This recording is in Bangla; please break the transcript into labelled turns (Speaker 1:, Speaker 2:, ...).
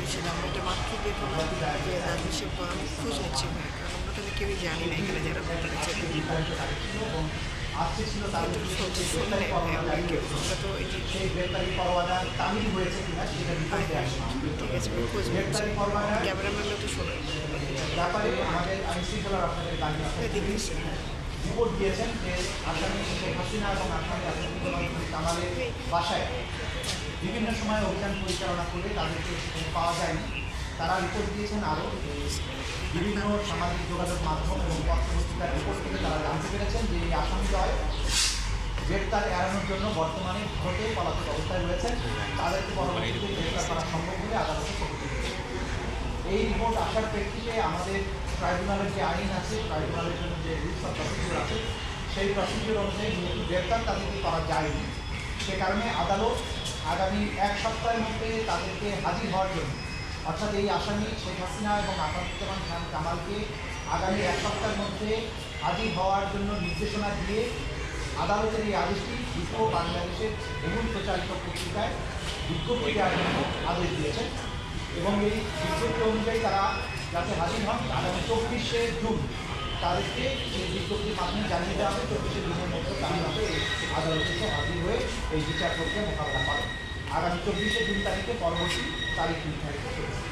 Speaker 1: করেছিলাম, এটা মাত্র দেখলাম যে দাদু সে খোঁজ নিচ্ছে ভাই, কারণ আমরা তাহলে কেউই জানি না এখানে যারা ভেতরে ছিল শুনলে আমরা কেউ আমরা তো এই যে ঠিক আছে আমি খোঁজ নিচ্ছি, ক্যামেরাম্যানরা তো শোনেন দেখেছি।
Speaker 2: রিপোর্ট দিয়েছেন যে আসামি শেখ হাসিনা এবং আসামি আসাদুজ্জামান কামালের বাসায় বিভিন্ন সময় অভিযান পরিচালনা করে তাদেরকে সেখানে পাওয়া যায়নি। তারা রিপোর্ট দিয়েছেন আরও বিভিন্ন সামাজিক যোগাযোগ মাধ্যম এবং পত্রপত্রিকার রিপোর্ট থেকে তারা জানতে পেরেছেন যে এই আসামিদ্বয় গ্রেপ্তার এড়ানোর জন্য বর্তমানে ভারতে পলাতক অবস্থায় রয়েছেন, তাদেরকে পরবর্তীতে গ্রেপ্তার করা সম্ভব বলে আদালতে প্রকৃতি করেছে। এই রিপোর্ট আসার প্রেক্ষিতে আমাদের ট্রাইব্যুনালের যে আইন আছে, ট্রাইব্যুনালের জন্য যে রুলস অফ প্রসিডিউর আছে, সেই প্রসিডিউর অনুযায়ী যেহেতু গ্রেপ্তার তাদেরকে করা যায়নি, সে কারণে আদালত আগামী 1 সপ্তাহের মধ্যে তাদেরকে হাজির হওয়ার জন্য, অর্থাৎ এই আসামি শেখ হাসিনা এবং আসাদুজ্জামান খান কামালকে আগামী 1 সপ্তাহের মধ্যে হাজির হওয়ার জন্য নির্দেশনা দিয়ে আদালতের এই আদেশটি দ্রুত বাংলাদেশের বহুল প্রচারিত পত্রিকায় বিজ্ঞপ্তি দেওয়ার জন্য আদেশ দিয়েছেন এবং এই বিজ্ঞপ্তি অনুযায়ী তারা যাতে হাজির হন আগামী 24শে জুন তাদেরকে সেই বিজ্ঞপ্তির মাধ্যমে জানিয়ে দেওয়া হবে। 24শে জুনের মধ্যে তারা হবে আদালতে হাজির হয়ে এই বিচার প্রক্রিয়া মোকাবেলা করেন। আগামী 24শে জুন তারিখে পরবর্তী তারিখ নির্ধারিত হয়েছে।